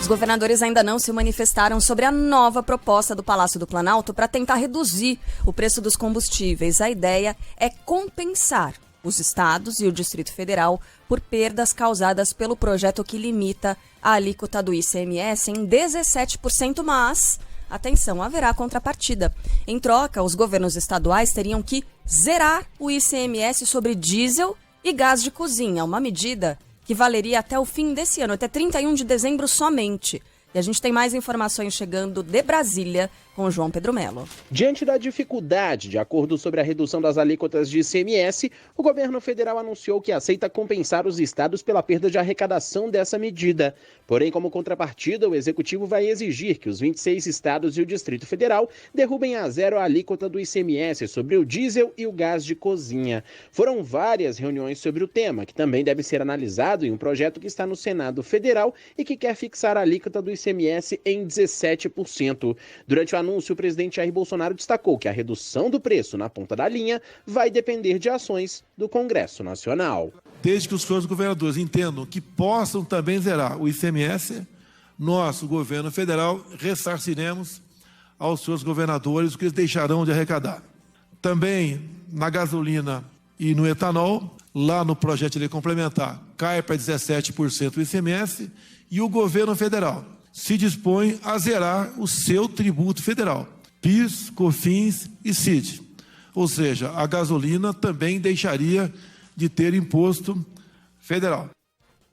Os governadores ainda não se manifestaram sobre a nova proposta do Palácio do Planalto para tentar reduzir o preço dos combustíveis. A ideia é compensar os estados e o Distrito Federal por perdas causadas pelo projeto que limita a alíquota do ICMS em 17%, mas, atenção, haverá contrapartida. Em troca, os governos estaduais teriam que zerar o ICMS sobre diesel e gás de cozinha, uma medida que valeria até o fim desse ano, até 31 de dezembro somente. E a gente tem mais informações chegando de Brasília com o João Pedro Melo. Diante da dificuldade de acordo sobre a redução das alíquotas de ICMS, o governo federal anunciou que aceita compensar os estados pela perda de arrecadação dessa medida. Porém, como contrapartida, o executivo vai exigir que os 26 estados e o Distrito Federal derrubem a zero a alíquota do ICMS sobre o diesel e o gás de cozinha. Foram várias reuniões sobre o tema, que também deve ser analisado em um projeto que está no Senado Federal e que quer fixar a alíquota do ICMS em 17%. Durante o anúncio, o presidente Jair Bolsonaro destacou que a redução do preço na ponta da linha vai depender de ações do Congresso Nacional. Desde que os senhores governadores entendam que possam também zerar o ICMS, nós, o governo federal, ressarciremos aos seus governadores o que eles deixarão de arrecadar. Também na gasolina e no etanol, lá no projeto de lei complementar, cai para 17% o ICMS e o governo federal se dispõe a zerar o seu tributo federal, PIS, COFINS e CID. Ou seja, a gasolina também deixaria de ter imposto federal.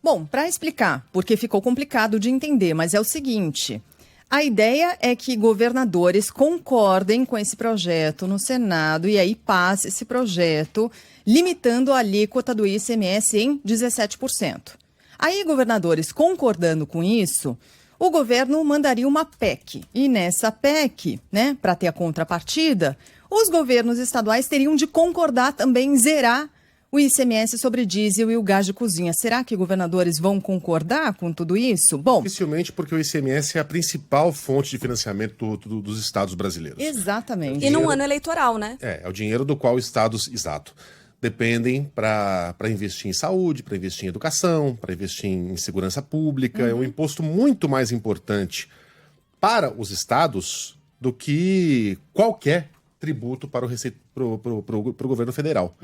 Bom, para explicar, porque ficou complicado de entender, mas é o seguinte: a ideia é que governadores concordem com esse projeto no Senado e aí passe esse projeto limitando a alíquota do ICMS em 17%. Aí, governadores concordando com isso, o governo mandaria uma PEC. E nessa PEC, né, para ter a contrapartida, os governos estaduais teriam de concordar também em zerar o ICMS sobre diesel e o gás de cozinha. Será que governadores vão concordar com tudo isso? Bom, dificilmente, porque o ICMS é a principal fonte de financiamento dos estados brasileiros. Exatamente. E num ano eleitoral, né? É o dinheiro do qual os estados, exato, dependem para investir em saúde, para investir em educação, para investir em segurança pública. É um imposto muito mais importante para os estados do que qualquer tributo para o governo federal.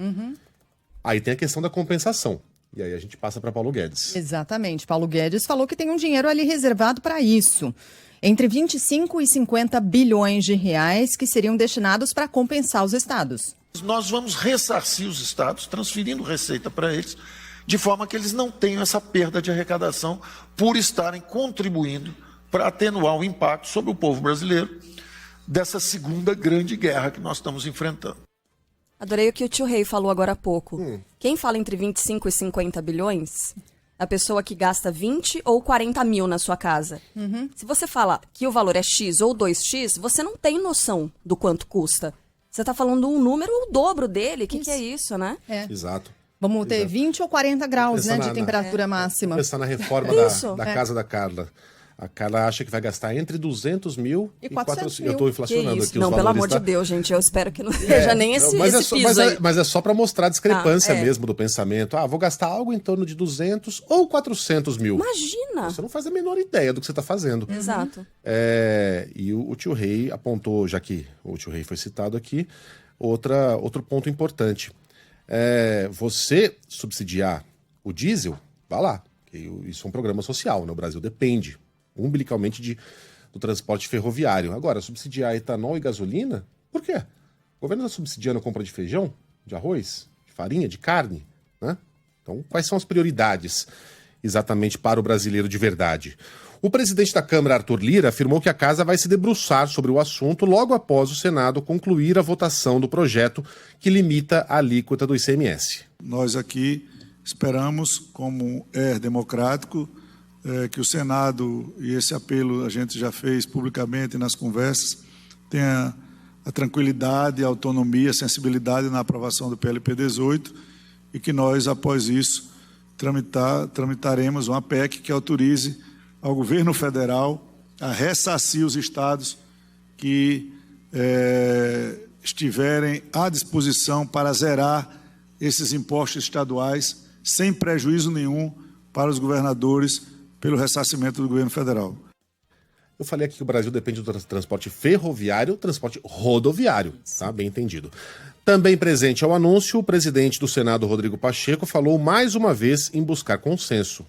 Aí tem a questão da compensação. E aí a gente passa para Paulo Guedes. Exatamente. Paulo Guedes falou que tem um dinheiro ali reservado para isso. Entre 25 e 50 bilhões de reais que seriam destinados para compensar os estados. Nós vamos ressarcir os estados, transferindo receita para eles, de forma que eles não tenham essa perda de arrecadação por estarem contribuindo para atenuar o impacto sobre o povo brasileiro dessa segunda grande guerra que nós estamos enfrentando. Adorei o que o tio Rei falou agora há pouco. Quem fala entre 25 e 50 bilhões, a pessoa que gasta 20 ou 40 mil na sua casa. Se você fala que o valor é X ou 2X, você não tem noção do quanto custa. Você está falando um número ou o dobro dele. O que é isso, né? Exato. Vamos ter 20 ou 40 graus, né, de temperatura máxima. Pensar na reforma da casa da Carla. A Carla acha que vai gastar entre 200 mil e 400 mil. Eu estou inflacionando aqui os valores. Não, pelo amor de Deus, gente. Eu espero que não seja nem esse piso aí. Mas é só para mostrar a discrepância mesmo do pensamento. Vou gastar algo em torno de 200 ou 400 mil. Imagina! Você não faz a menor ideia do que você está fazendo. Exato. E o tio Rei apontou, já que o tio Rei foi citado aqui, outro ponto importante. Você subsidiar o diesel, vá lá. Isso é um programa social, né? O Brasil depende umbilicalmente do transporte ferroviário. Agora, subsidiar etanol e gasolina, por quê? O governo está subsidiando a compra de feijão, de arroz, de farinha, de carne, né? Então, quais são as prioridades exatamente para o brasileiro de verdade? O presidente da Câmara, Arthur Lira, afirmou que a casa vai se debruçar sobre o assunto logo após o Senado concluir a votação do projeto que limita a alíquota do ICMS. Nós aqui esperamos, como é democrático, que o Senado, e esse apelo a gente já fez publicamente nas conversas, tenha a tranquilidade, a autonomia, a sensibilidade na aprovação do PLP 18 e que nós, após isso, tramitaremos uma PEC que autorize ao governo federal a ressarcir os estados que estiverem à disposição para zerar esses impostos estaduais sem prejuízo nenhum para os governadores pelo ressarcimento do governo federal. Eu falei aqui que o Brasil depende do transporte ferroviário, transporte rodoviário, tá? Bem entendido. Também presente ao anúncio, o presidente do Senado, Rodrigo Pacheco, falou mais uma vez em buscar consenso.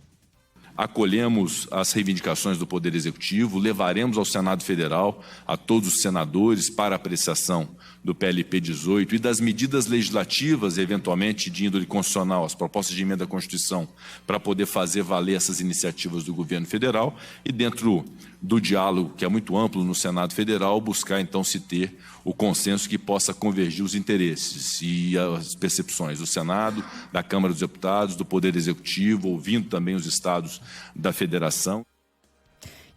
Acolhemos as reivindicações do Poder Executivo, levaremos ao Senado Federal, a todos os senadores, para apreciação do PLP 18 e das medidas legislativas, eventualmente de índole constitucional, as propostas de emenda à Constituição, para poder fazer valer essas iniciativas do governo federal e, dentro do diálogo, que é muito amplo no Senado Federal, buscar, então, se ter o consenso que possa convergir os interesses e as percepções do Senado, da Câmara dos Deputados, do Poder Executivo, ouvindo também os estados da Federação.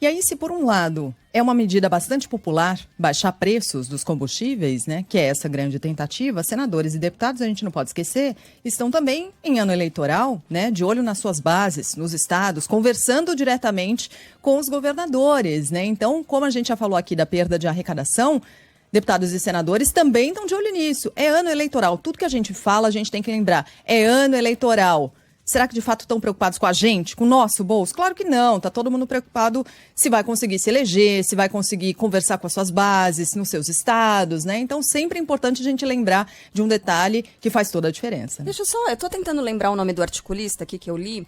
E aí, se por um lado é uma medida bastante popular, baixar preços dos combustíveis, né, que é essa grande tentativa, senadores e deputados, a gente não pode esquecer, estão também em ano eleitoral, né, de olho nas suas bases, nos estados, conversando diretamente com os governadores, né? Então, como a gente já falou aqui da perda de arrecadação, deputados e senadores também estão de olho nisso. É ano eleitoral, tudo que a gente fala, a gente tem que lembrar, é ano eleitoral. Será que de fato estão preocupados com a gente, com o nosso bolso? Claro que não, está todo mundo preocupado se vai conseguir se eleger, se vai conseguir conversar com as suas bases, nos seus estados, né? Então sempre é importante a gente lembrar de um detalhe que faz toda a diferença. Deixa eu só, eu tô tentando lembrar o nome do articulista aqui que eu li,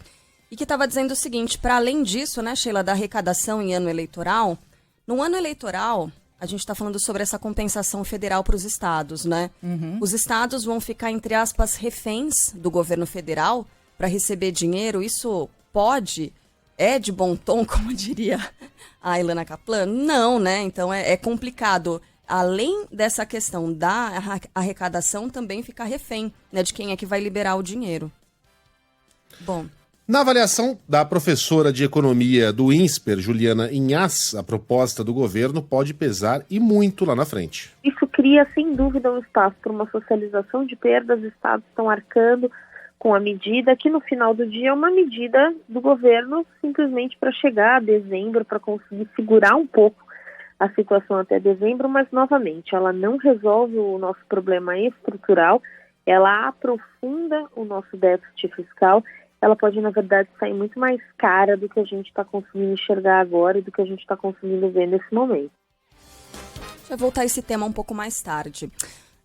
e que estava dizendo o seguinte, para além disso, né, Sheila, da arrecadação em ano eleitoral, no ano eleitoral, a gente está falando sobre essa compensação federal para os estados, né? Os estados vão ficar, entre aspas, reféns do governo federal para receber dinheiro. Isso é de bom tom, como diria a Ilana Kaplan? Não, né? Então é complicado. Além dessa questão da arrecadação, também ficar refém, né, de quem é que vai liberar o dinheiro. Bom. Na avaliação da professora de economia do INSPER, Juliana Inhas, a proposta do governo pode pesar e muito lá na frente. Isso cria, sem dúvida, um espaço para uma socialização de perdas. Os estados estão arcando com a medida, que no final do dia é uma medida do governo simplesmente para chegar a dezembro, para conseguir segurar um pouco a situação até dezembro, mas novamente ela não resolve o nosso problema estrutural, ela aprofunda o nosso déficit fiscal, ela pode na verdade sair muito mais cara do que a gente está conseguindo enxergar agora e do que a gente está conseguindo ver nesse momento. Vai voltar a esse tema um pouco mais tarde.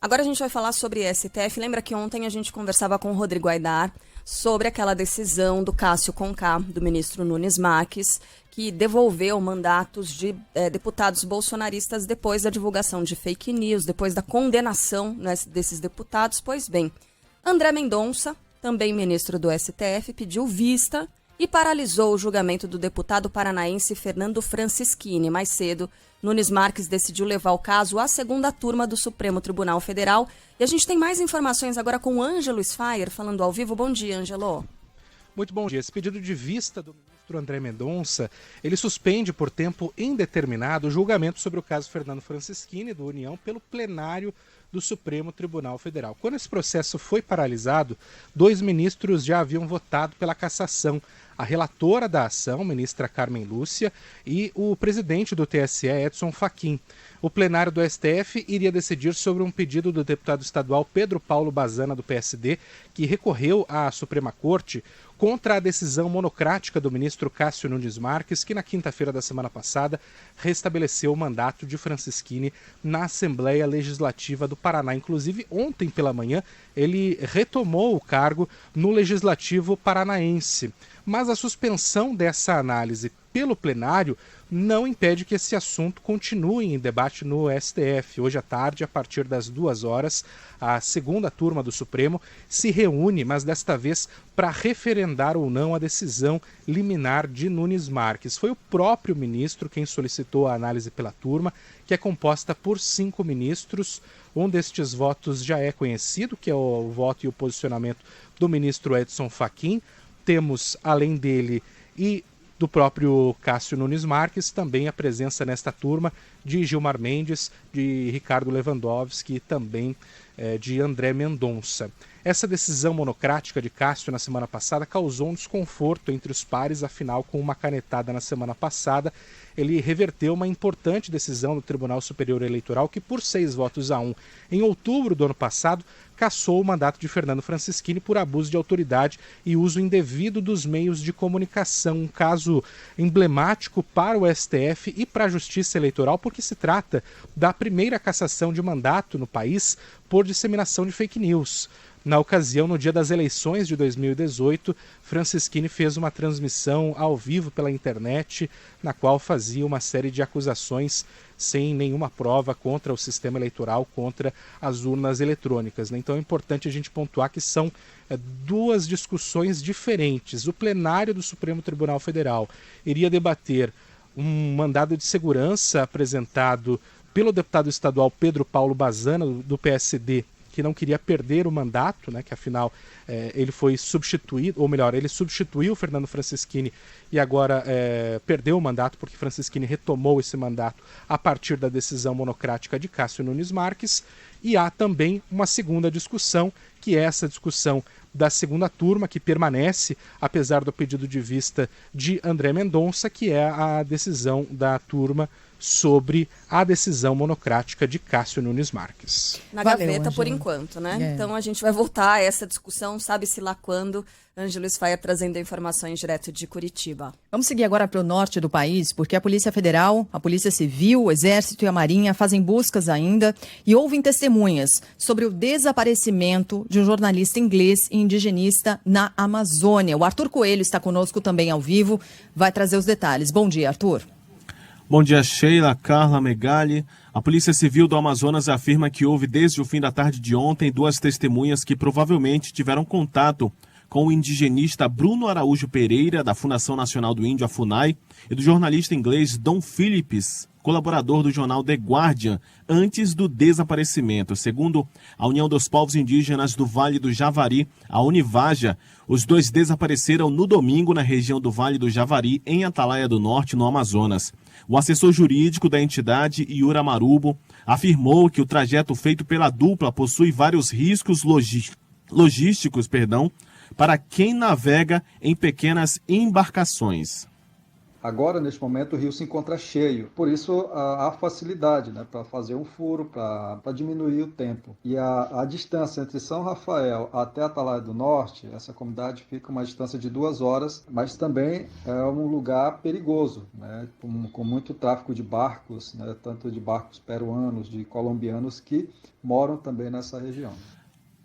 Agora a gente vai falar sobre STF. Lembra que ontem a gente conversava com o Rodrigo Aidar sobre aquela decisão do Cássio Conká, do ministro Nunes Marques, que devolveu mandatos de deputados bolsonaristas depois da divulgação de fake news, depois da condenação, né, desses deputados. Pois bem, André Mendonça, também ministro do STF, pediu vista e paralisou o julgamento do deputado paranaense Fernando Francischini. Mais cedo, Nunes Marques decidiu levar o caso à segunda turma do Supremo Tribunal Federal. E a gente tem mais informações agora com o Ângelo Sfayer, falando ao vivo. Bom dia, Ângelo. Muito bom dia. Esse pedido de vista do ministro André Mendonça, ele suspende por tempo indeterminado o julgamento sobre o caso Fernando Francischini, do União, pelo plenário do Supremo Tribunal Federal. Quando esse processo foi paralisado, 2 ministros já haviam votado pela cassação. A relatora da ação, ministra Carmen Lúcia, e o presidente do TSE, Edson Fachin. O plenário do STF iria decidir sobre um pedido do deputado estadual Pedro Paulo Bazana, do PSD, que recorreu à Suprema Corte contra a decisão monocrática do ministro Cássio Nunes Marques, que na quinta-feira da semana passada restabeleceu o mandato de Francischini na Assembleia Legislativa do Paraná. Inclusive, ontem pela manhã, ele retomou o cargo no Legislativo Paranaense. Mas a suspensão dessa análise pelo plenário não impede que esse assunto continue em debate no STF. Hoje à tarde, a partir das 2 horas, a segunda turma do Supremo se reúne, mas desta vez para referendar ou não a decisão liminar de Nunes Marques. Foi o próprio ministro quem solicitou a análise pela turma, que é composta por 5 ministros. Um destes votos já é conhecido, que é o voto e o posicionamento do ministro Edson Fachin. Temos, além dele e do próprio Cássio Nunes Marques, também a presença nesta turma de Gilmar Mendes, de Ricardo Lewandowski e também de André Mendonça. Essa decisão monocrática de Cássio na semana passada causou um desconforto entre os pares, afinal, com uma canetada na semana passada, ele reverteu uma importante decisão do Tribunal Superior Eleitoral que, por 6-1, em outubro do ano passado, cassou o mandato de Fernando Francischini por abuso de autoridade e uso indevido dos meios de comunicação. Um caso emblemático para o STF e para a Justiça Eleitoral, porque se trata da primeira cassação de mandato no país por disseminação de fake news. Na ocasião, no dia das eleições de 2018, Francischini fez uma transmissão ao vivo pela internet, na qual fazia uma série de acusações sem nenhuma prova contra o sistema eleitoral, contra as urnas eletrônicas. Então é importante a gente pontuar que são duas discussões diferentes. O plenário do Supremo Tribunal Federal iria debater um mandado de segurança apresentado pelo deputado estadual Pedro Paulo Bazana, do PSD, que não queria perder o mandato, né, que afinal ele foi substituído, ou melhor, ele substituiu o Fernando Francischini e agora perdeu o mandato porque Francischini retomou esse mandato a partir da decisão monocrática de Cássio Nunes Marques. E há também uma segunda discussão, que é essa discussão da segunda turma, que permanece, apesar do pedido de vista de André Mendonça, que é a decisão da turma sobre a decisão monocrática de Cássio Nunes Marques. Na gaveta, por enquanto, né? Então a gente vai voltar a essa discussão, sabe-se lá quando. Ângelo Sfaia trazendo informações direto de Curitiba. Vamos seguir agora para o norte do país, porque a Polícia Federal, a Polícia Civil, o Exército e a Marinha fazem buscas ainda e ouvem testemunhas sobre o desaparecimento de um jornalista inglês e indigenista na Amazônia. O Arthur Coelho está conosco também ao vivo, vai trazer os detalhes. Bom dia, Arthur. Bom dia, Sheila, Carla, Megali. A Polícia Civil do Amazonas afirma que houve desde o fim da tarde de ontem 2 testemunhas que provavelmente tiveram contato com o indigenista Bruno Araújo Pereira, da Fundação Nacional do Índio, a FUNAI, e do jornalista inglês Don Phillips, colaborador do jornal The Guardian, antes do desaparecimento. Segundo a União dos Povos Indígenas do Vale do Javari, a Univaja, os 2 desapareceram no domingo na região do Vale do Javari, em Atalaia do Norte, no Amazonas. O assessor jurídico da entidade, Iura Marubo, afirmou que o trajeto feito pela dupla possui vários riscos logísticos, para quem navega em pequenas embarcações. Agora, neste momento, o rio se encontra cheio, por isso há facilidade, né, para fazer um furo, para diminuir o tempo. E a distância entre São Rafael até Atalaia do Norte, essa comunidade fica uma distância de 2 horas, mas também é um lugar perigoso, né, com muito tráfego de barcos, né, tanto de barcos peruanos, de colombianos que moram também nessa região.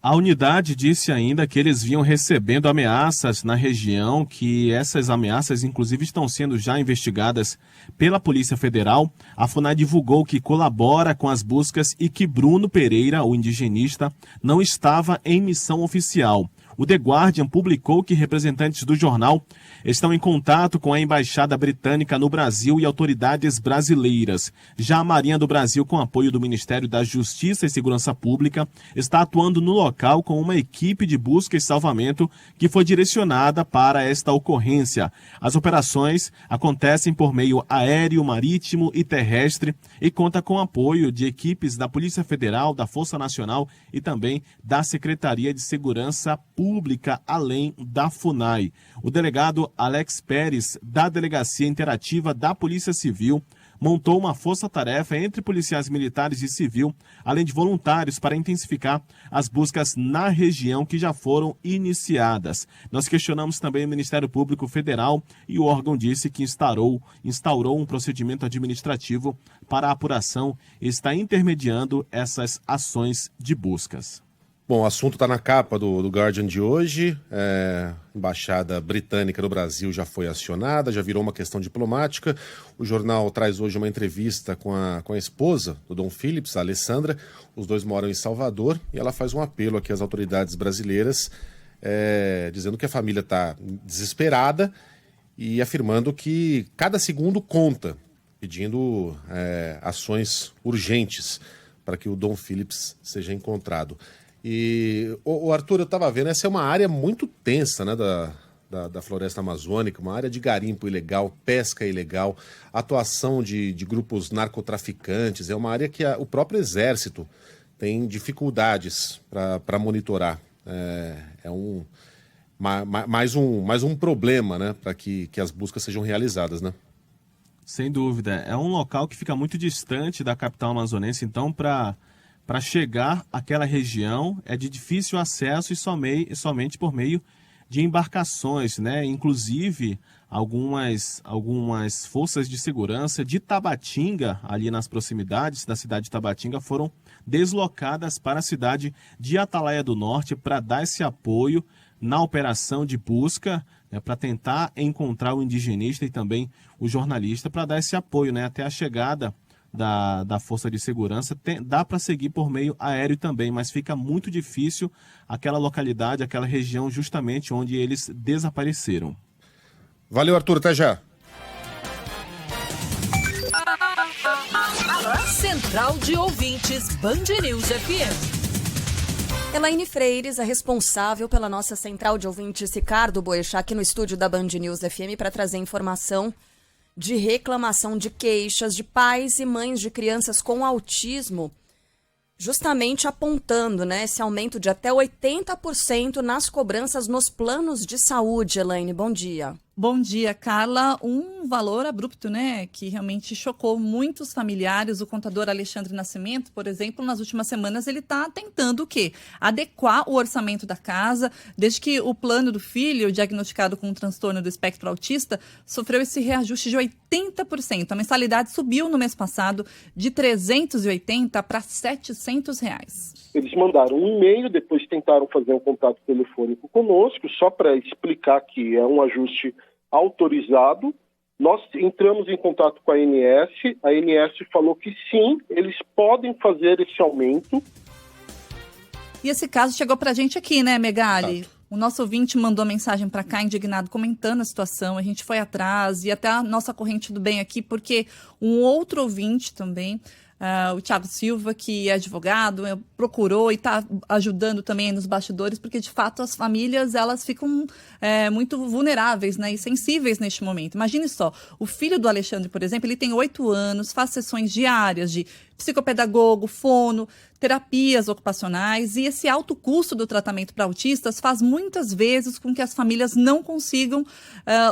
A unidade disse ainda que eles vinham recebendo ameaças na região, que essas ameaças inclusive estão sendo já investigadas pela Polícia Federal. A FUNAI divulgou que colabora com as buscas e que Bruno Pereira, o indigenista, não estava em missão oficial. O The Guardian publicou que representantes do jornal estão em contato com a Embaixada Britânica no Brasil e autoridades brasileiras. Já a Marinha do Brasil, com apoio do Ministério da Justiça e Segurança Pública, está atuando no local com uma equipe de busca e salvamento que foi direcionada para esta ocorrência. As operações acontecem por meio aéreo, marítimo e terrestre e conta com apoio de equipes da Polícia Federal, da Força Nacional e também da Secretaria de Segurança Pública, além da FUNAI. O delegado Alex Pérez, da Delegacia Interativa da Polícia Civil, montou uma força-tarefa entre policiais militares e civil, além de voluntários, para intensificar as buscas na região que já foram iniciadas. Nós questionamos também o Ministério Público Federal e o órgão disse que instaurou um procedimento administrativo para a apuração e está intermediando essas ações de buscas. Bom, o assunto está na capa do Guardian de hoje. A Embaixada Britânica no Brasil já foi acionada, já virou uma questão diplomática. O jornal traz hoje uma entrevista com a esposa do Don Phillips, a Alessandra. Os 2 moram em Salvador e ela faz um apelo aqui às autoridades brasileiras, dizendo que a família está desesperada e afirmando que cada segundo conta, pedindo ações urgentes para que o Don Phillips seja encontrado. E, o Arthur, eu estava vendo, essa é uma área muito tensa, né, da floresta amazônica, uma área de garimpo ilegal, pesca ilegal, atuação de grupos narcotraficantes, é uma área que o próprio Exército tem dificuldades para monitorar. Mais um problema, né, para que as buscas sejam realizadas, né? Sem dúvida. É um local que fica muito distante da capital amazonense, então para chegar àquela região é de difícil acesso e somente por meio de embarcações, né? Inclusive, algumas forças de segurança de Tabatinga, ali nas proximidades da cidade de Tabatinga, foram deslocadas para a cidade de Atalaia do Norte para dar esse apoio na operação de busca, né, para tentar encontrar o indigenista e também o jornalista, para dar esse apoio, né, até a chegada da força de segurança. Dá para seguir por meio aéreo também, mas fica muito difícil aquela localidade, aquela região justamente onde eles desapareceram. Valeu, Arthur, até já. Central de Ouvintes, Band News FM. Elaine Freires é responsável pela nossa central de ouvintes, Ricardo Boechat, aqui no estúdio da Band News FM, para trazer informação de reclamação de queixas de pais e mães de crianças com autismo, justamente apontando, né, esse aumento de até 80% nas cobranças nos planos de saúde. Elaine, bom dia. Bom dia, Carla. Um valor abrupto, né, que realmente chocou muitos familiares. O contador Alexandre Nascimento, por exemplo, nas últimas semanas ele está tentando o quê? Adequar o orçamento da casa, desde que o plano do filho, diagnosticado com um transtorno do espectro autista, sofreu esse reajuste de 80%. A mensalidade subiu no mês passado de R$380 para R$700. Eles mandaram um e-mail, depois tentaram fazer um contato telefônico conosco, só para explicar que é um ajuste autorizado. Nós entramos em contato com a ANS falou que sim, eles podem fazer esse aumento. E esse caso chegou para a gente aqui, né, Megali? Exato. O nosso ouvinte mandou mensagem para cá, indignado, comentando a situação. A gente foi atrás e até a nossa corrente do bem aqui, porque um outro ouvinte também, o Thiago Silva, que é advogado, procurou e está ajudando também nos bastidores, porque de fato as famílias elas ficam muito vulneráveis, né, e sensíveis neste momento. Imagine só, o filho do Alexandre, por exemplo, ele tem 8 anos, faz sessões diárias de psicopedagogo, fono, terapias ocupacionais, e esse alto custo do tratamento para autistas faz muitas vezes com que as famílias não consigam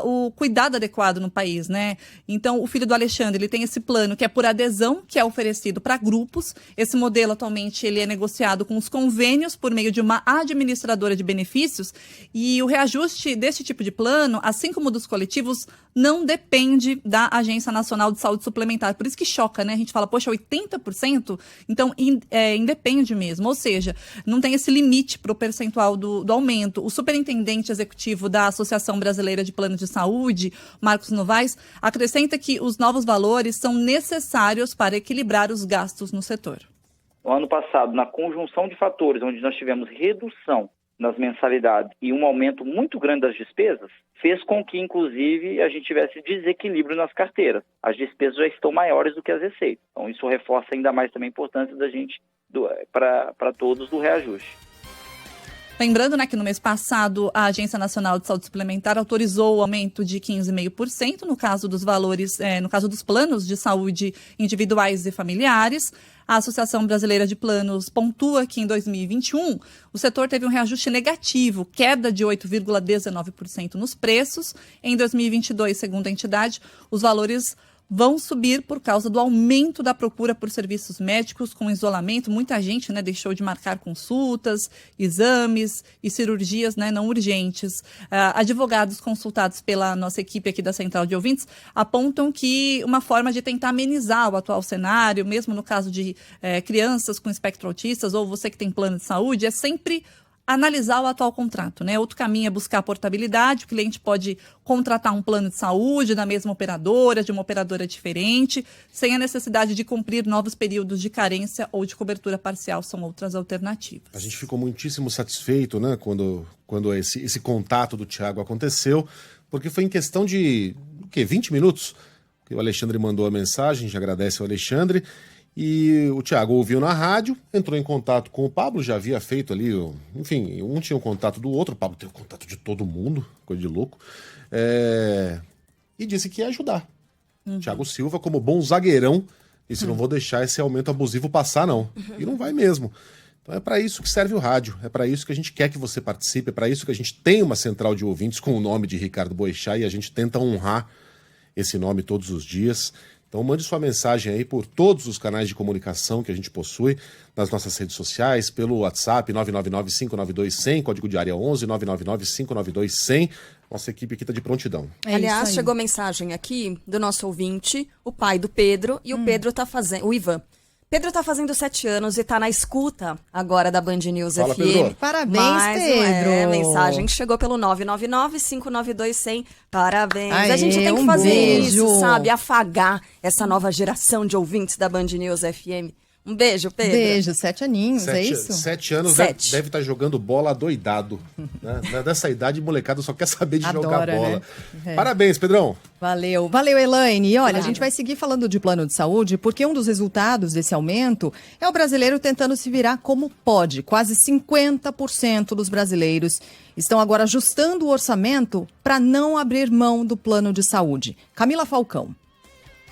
o cuidado adequado no país, né? Então, o filho do Alexandre, ele tem esse plano que é por adesão, que é oferecido para grupos. Esse modelo, atualmente, ele é negociado com os convênios por meio de uma administradora de benefícios, e o reajuste desse tipo de plano, assim como dos coletivos, não depende da Agência Nacional de Saúde Suplementar. Por isso que choca, né? A gente fala, poxa, 80%? Então, independe mesmo. Ou seja, não tem esse limite para o percentual do aumento. O superintendente executivo da Associação Brasileira de Planos de Saúde, Marcos Novaes, acrescenta que os novos valores são necessários para equilibrar os gastos no setor. No ano passado, na conjunção de fatores, onde nós tivemos redução nas mensalidades e um aumento muito grande das despesas, fez com que, inclusive, a gente tivesse desequilíbrio nas carteiras. As despesas já estão maiores do que as receitas. Então, isso reforça ainda mais também a importância da gente, para todos, do reajuste. Lembrando, né, que no mês passado a Agência Nacional de Saúde Suplementar autorizou o aumento de 15,5% no caso dos valores, no caso dos planos de saúde individuais e familiares. A Associação Brasileira de Planos pontua que em 2021 o setor teve um reajuste negativo, queda de 8,19% nos preços. Em 2022, segundo a entidade, os valores vão subir por causa do aumento da procura por serviços médicos com isolamento. Muita gente, né, deixou de marcar consultas, exames e cirurgias, né, não urgentes. Advogados consultados pela nossa equipe aqui da Central de Ouvintes apontam que uma forma de tentar amenizar o atual cenário, mesmo no caso de crianças com espectro autistas ou você que tem plano de saúde, é sempre analisar o atual contrato, né? Outro caminho é buscar a portabilidade. O cliente pode contratar um plano de saúde da mesma operadora, de uma operadora diferente, sem a necessidade de cumprir novos períodos de carência ou de cobertura parcial, são outras alternativas. A gente ficou muitíssimo satisfeito, né, quando esse contato do Thiago aconteceu, porque foi em questão de 20 minutos que o Alexandre mandou a mensagem. A gente agradece ao Alexandre. E o Thiago ouviu na rádio, entrou em contato com o Pablo, já havia feito ali, enfim, um tinha o contato do outro, o Pablo teve o contato de todo mundo, coisa de louco, e disse que ia ajudar. Thiago Silva, como bom zagueirão, Isso, não vou deixar esse aumento abusivo passar, não. E não vai mesmo. Então é para isso que serve o rádio, é para isso que a gente quer que você participe, é para isso que a gente tem uma central de ouvintes com o nome de Ricardo Boechat e a gente tenta honrar esse nome todos os dias. Então mande sua mensagem aí por todos os canais de comunicação que a gente possui, nas nossas redes sociais, pelo WhatsApp 999-592-100, código de área 11, 999-592-100. Nossa equipe aqui está de prontidão. Aliás, chegou mensagem aqui do nosso ouvinte, o pai do Pedro, e o Pedro tá fazendo, o Ivan. Pedro tá fazendo 7 anos e tá na escuta agora da Band News Fala, FM. Pedro. Parabéns, Pedro. Mensagem que chegou pelo 999-592-100. Parabéns. Aê, a gente tem que fazer beijo. isso, sabe? Afagar essa nova geração de ouvintes da Band News FM. Um beijo, Pedro. Beijo, 7 aninhos, é isso? 7 anos, 7. deve estar jogando bola adoidado. Né? Dessa idade, molecada só quer saber de jogar Adora, bola. né? É. Parabéns, Pedrão. Valeu, Elaine. E olha, Claro. a gente vai seguir falando de plano de saúde, porque um dos resultados desse aumento é o brasileiro tentando se virar como pode. Quase 50% dos brasileiros estão agora ajustando o orçamento para não abrir mão do plano de saúde. Camila Falcão.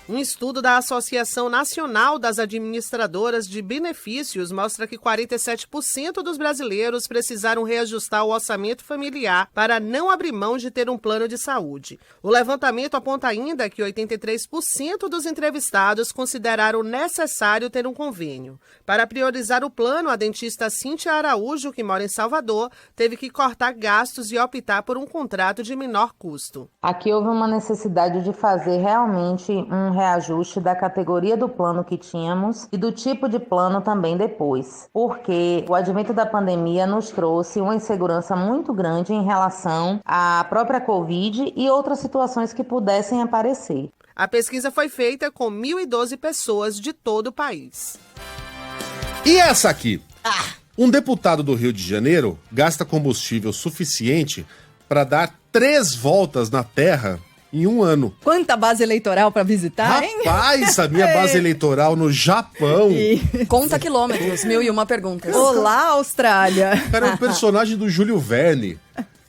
Um estudo da Associação Nacional das Administradoras de Benefícios mostra que 47% dos brasileiros precisaram reajustar o orçamento familiar para não abrir mão de ter um plano de saúde. O levantamento aponta ainda que 83% dos entrevistados consideraram necessário ter um convênio. Para priorizar o plano, a dentista Cíntia Araújo, que mora em Salvador, teve que cortar gastos e optar por um contrato de menor custo. Aqui houve uma necessidade de fazer realmente um reajuste da categoria do plano que tínhamos e do tipo de plano também depois, porque o advento da pandemia nos trouxe uma insegurança muito grande em relação à própria Covid e outras situações que pudessem aparecer. A pesquisa foi feita com 1.012 pessoas de todo o país. E essa aqui? Um deputado do Rio de Janeiro gasta combustível suficiente para dar 3 voltas na Terra em um ano. Quanta base eleitoral para visitar, hein? Rapaz, a minha base eleitoral no Japão. Conta quilômetros, 1001 perguntas. Olá, Austrália. Cara, é um personagem do Júlio Verne.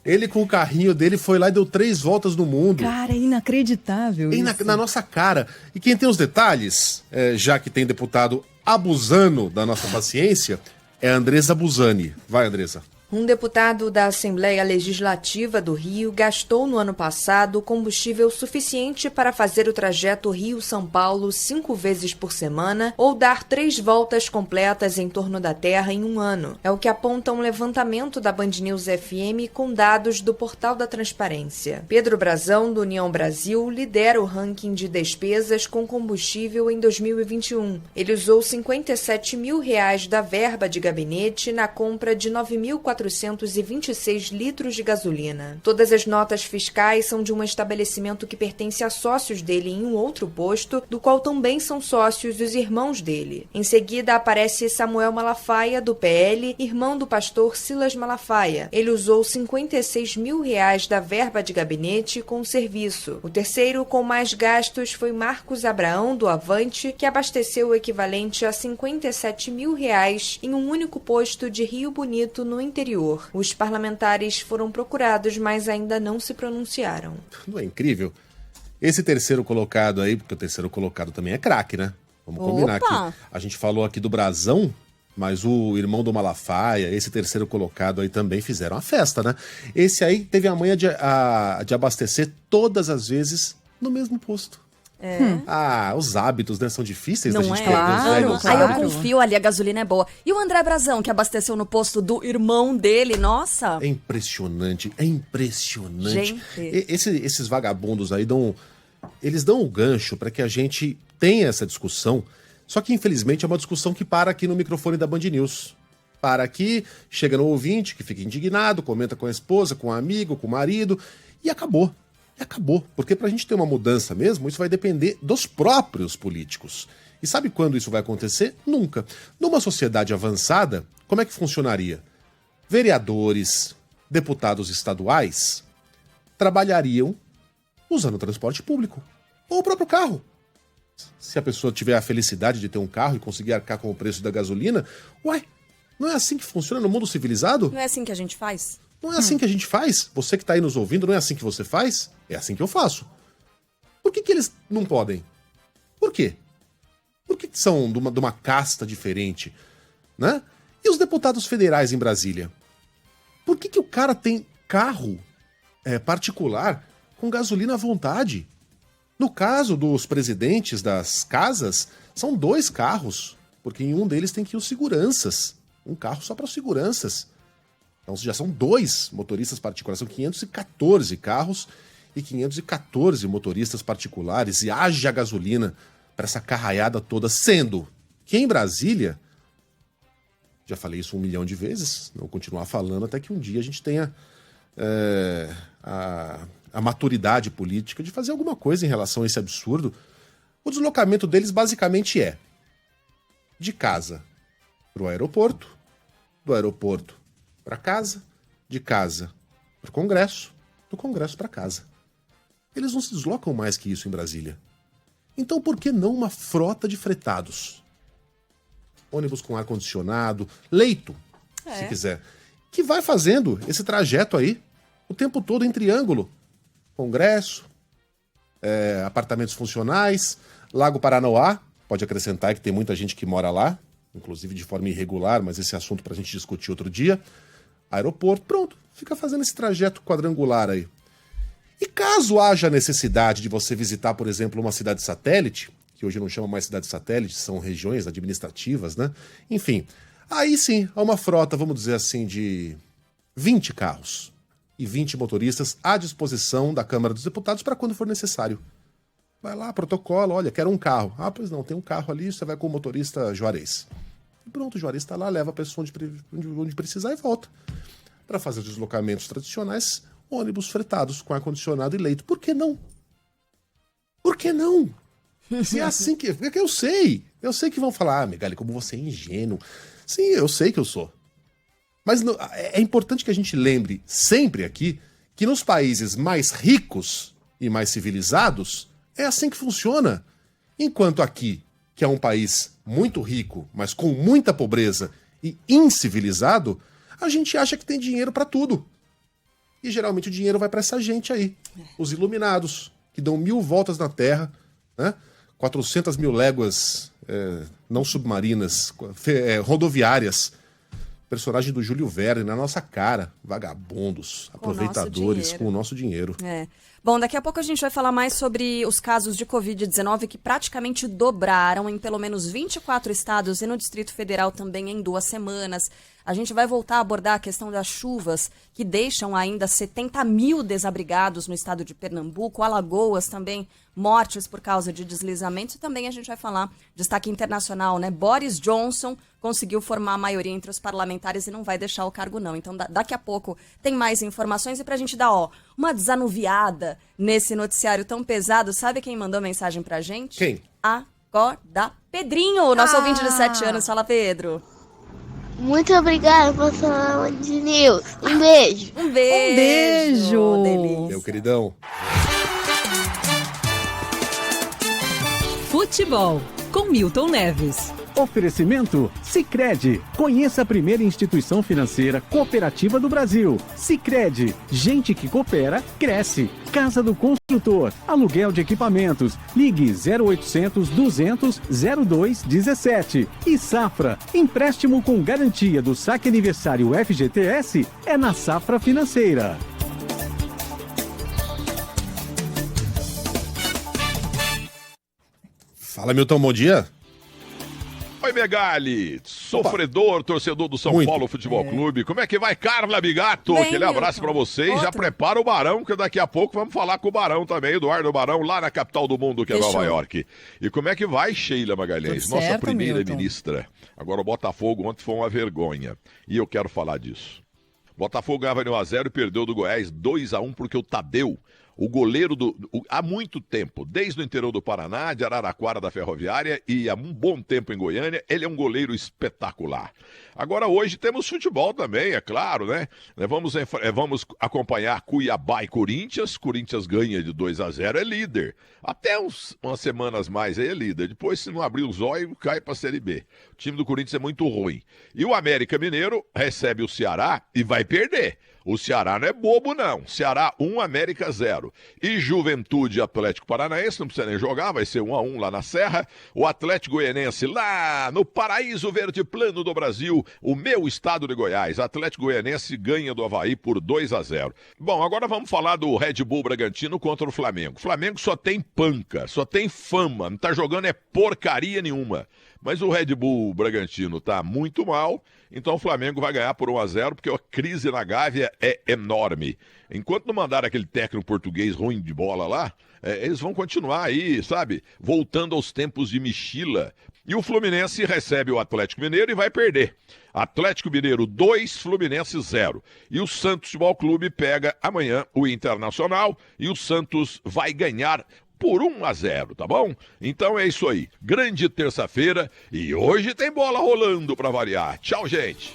Ele com o carrinho dele foi lá e deu 3 voltas no mundo. Cara, é inacreditável isso. Na nossa cara. E quem tem os detalhes, já que tem deputado abusando da nossa paciência, é a Andressa Busani. Vai, Andressa. Um deputado da Assembleia Legislativa do Rio gastou no ano passado combustível suficiente para fazer o trajeto Rio-São Paulo 5 vezes por semana ou dar 3 voltas completas em torno da Terra em um ano. É o que aponta um levantamento da Band News FM com dados do Portal da Transparência. Pedro Brazão, do União Brasil, lidera o ranking de despesas com combustível em 2021. Ele usou R$57 mil da verba de gabinete na compra de 9.426 litros de gasolina. Todas as notas fiscais são de um estabelecimento que pertence a sócios dele em um outro posto, do qual também são sócios os irmãos dele. Em seguida aparece Samuel Malafaia, do PL, irmão do pastor Silas Malafaia. Ele usou R$56 mil da verba de gabinete com o serviço. O terceiro com mais gastos foi Marcos Abraão, do Avante, que abasteceu o equivalente a R$57 mil em um único posto de Rio Bonito, no interior. Os parlamentares foram procurados, mas ainda não se pronunciaram. Não é incrível? Esse terceiro colocado aí, porque o terceiro colocado também é craque, né? Vamos combinar aqui. A gente falou aqui do Brazão, mas o irmão do Malafaia, esse terceiro colocado aí também fizeram a festa, né? Esse aí teve a manha de abastecer todas as vezes no mesmo posto. Os hábitos, né, são difíceis da gente perder os velhos. Aí eu confio ali, a gasolina é boa. E o André Brazão, que abasteceu no posto do irmão dele, nossa. É impressionante, é impressionante. Gente. Esses vagabundos aí eles dão um gancho para que a gente tenha essa discussão, só que infelizmente é uma discussão que para aqui no microfone da Band News. Para aqui, chega no ouvinte que fica indignado, comenta com a esposa, com o amigo, com o marido, e acabou. Acabou, porque para a gente ter uma mudança mesmo, isso vai depender dos próprios políticos. E sabe quando isso vai acontecer? Nunca. Numa sociedade avançada, como é que funcionaria? Vereadores, deputados estaduais trabalhariam usando o transporte público ou o próprio carro. Se a pessoa tiver a felicidade de ter um carro e conseguir arcar com o preço da gasolina, não é assim que funciona no mundo civilizado? Não é assim que a gente faz? Não é assim que a gente faz? Você que tá aí nos ouvindo, não é assim que você faz? É assim que eu faço. Por que eles não podem? Por quê? Por que são de uma casta diferente? Né? E os deputados federais em Brasília? Por que o cara tem carro particular com gasolina à vontade? No caso dos presidentes das casas, são 2 carros, porque em um deles tem que ir os seguranças. Um carro só para os seguranças. Então já são 2 motoristas particulares, são 514 carros e 514 motoristas particulares, e haja gasolina para essa carraiada toda, sendo que em Brasília, já falei isso 1 milhão de vezes, não vou continuar falando até que um dia a gente tenha a maturidade política de fazer alguma coisa em relação a esse absurdo. O deslocamento deles basicamente é de casa para o aeroporto, do aeroporto para casa, de casa para o Congresso, do Congresso para casa. Eles não se deslocam mais que isso em Brasília. Então por que não uma frota de fretados? Ônibus com ar-condicionado, leito, se quiser, que vai fazendo esse trajeto aí o tempo todo em triângulo. Congresso, apartamentos funcionais, Lago Paranoá, pode acrescentar que tem muita gente que mora lá, inclusive de forma irregular, mas esse assunto para a gente discutir outro dia. Aeroporto, pronto, fica fazendo esse trajeto quadrangular aí. E caso haja necessidade de você visitar, por exemplo, uma cidade satélite, que hoje não chama mais cidade satélite, são regiões administrativas, né? Enfim, aí sim, há uma frota, vamos dizer assim, de 20 carros e 20 motoristas à disposição da Câmara dos Deputados para quando for necessário. Vai lá, protocola, olha, quero um carro. Ah, pois não, tem um carro ali, você vai com o motorista Juarez. E pronto, o Juarez está lá, leva a pessoa onde precisar e volta. Para fazer os deslocamentos tradicionais, ônibus fretados com ar-condicionado e leito. Por que não? Por que não? Se é assim que... Eu sei que vão falar, Megali, como você é ingênuo. Sim, eu sei que eu sou. Mas é importante que a gente lembre sempre aqui que nos países mais ricos e mais civilizados é assim que funciona. Enquanto aqui, que é um país muito rico, mas com muita pobreza e incivilizado, a gente acha que tem dinheiro para tudo. E geralmente o dinheiro vai para essa gente aí. Os iluminados, que dão 1000 voltas na Terra, né? 400 mil léguas não submarinas, rodoviárias. Personagem do Júlio Verne na nossa cara. Vagabundos, aproveitadores com o nosso dinheiro. Bom, daqui a pouco a gente vai falar mais sobre os casos de Covid-19 que praticamente dobraram em pelo menos 24 estados e no Distrito Federal também em 2 semanas. A gente vai voltar a abordar a questão das chuvas que deixam ainda 70 mil desabrigados no estado de Pernambuco, Alagoas também, mortes por causa de deslizamentos. E também a gente vai falar, destaque internacional, né? Boris Johnson conseguiu formar a maioria entre os parlamentares e não vai deixar o cargo não. Então daqui a pouco tem mais informações e pra gente dar, uma desanuviada nesse noticiário tão pesado. Sabe quem mandou mensagem pra gente? Quem? Acorda Pedrinho, nosso ouvinte de 7 anos. Fala, Pedro. Muito obrigada por falar de News. Um beijo. Um beijo. Delícia. Meu queridão. Futebol com Milton Neves. Oferecimento Sicredi. Conheça a primeira instituição financeira cooperativa do Brasil. Sicredi. Gente que coopera, cresce. Casa do Construtor. Aluguel de equipamentos. Ligue 0800 200 0217. E Safra. Empréstimo com garantia do Saque Aniversário FGTS é na Safra Financeira. Fala, Milton, bom dia. Oi, Megali, sofredor, torcedor do São Paulo Futebol Clube. Como é que vai, Carla Bigato? Aquele abraço pra vocês. Já prepara o Barão, que daqui a pouco vamos falar com o Barão também, Eduardo Barão, lá na capital do mundo, que é Nova York. E como é que vai, Sheila Magalhães, nossa primeira-ministra? Agora o Botafogo ontem foi uma vergonha. E eu quero falar disso. Botafogo ganhava de 1-0 e perdeu do Goiás 2-1 porque o Tadeu, o goleiro há muito tempo, desde o interior do Paraná, de Araraquara da Ferroviária e há um bom tempo em Goiânia, ele é um goleiro espetacular. Agora hoje temos futebol também, é claro, né? Vamos acompanhar Cuiabá e Corinthians. Corinthians ganha de 2-0, é líder. Até umas semanas mais aí é líder. Depois, se não abrir os olhos, cai para a Série B. O time do Corinthians é muito ruim. E o América Mineiro recebe o Ceará e vai perder. O Ceará não é bobo, não. Ceará 1, América 0. E Juventude Atlético Paranaense, não precisa nem jogar, vai ser 1-1 lá na Serra. O Atlético Goianense lá no Paraíso Verde Plano do Brasil, o meu estado de Goiás. Atlético Goianense ganha do Avaí por 2-0. Bom, agora vamos falar do Red Bull Bragantino contra o Flamengo. O Flamengo só tem panca, só tem fama, não tá jogando é porcaria nenhuma. Mas o Red Bull Bragantino tá muito mal, então o Flamengo vai ganhar por 1-0, porque a crise na Gávea é enorme. Enquanto não mandar aquele técnico português ruim de bola lá, eles vão continuar aí, sabe, voltando aos tempos de Michila. E o Fluminense recebe o Atlético Mineiro e vai perder. Atlético Mineiro 2, Fluminense 0. E o Santos Futebol Clube pega amanhã o Internacional e o Santos vai ganhar por 1-0, tá bom? Então é isso aí. Grande terça-feira e hoje tem bola rolando pra variar. Tchau, gente.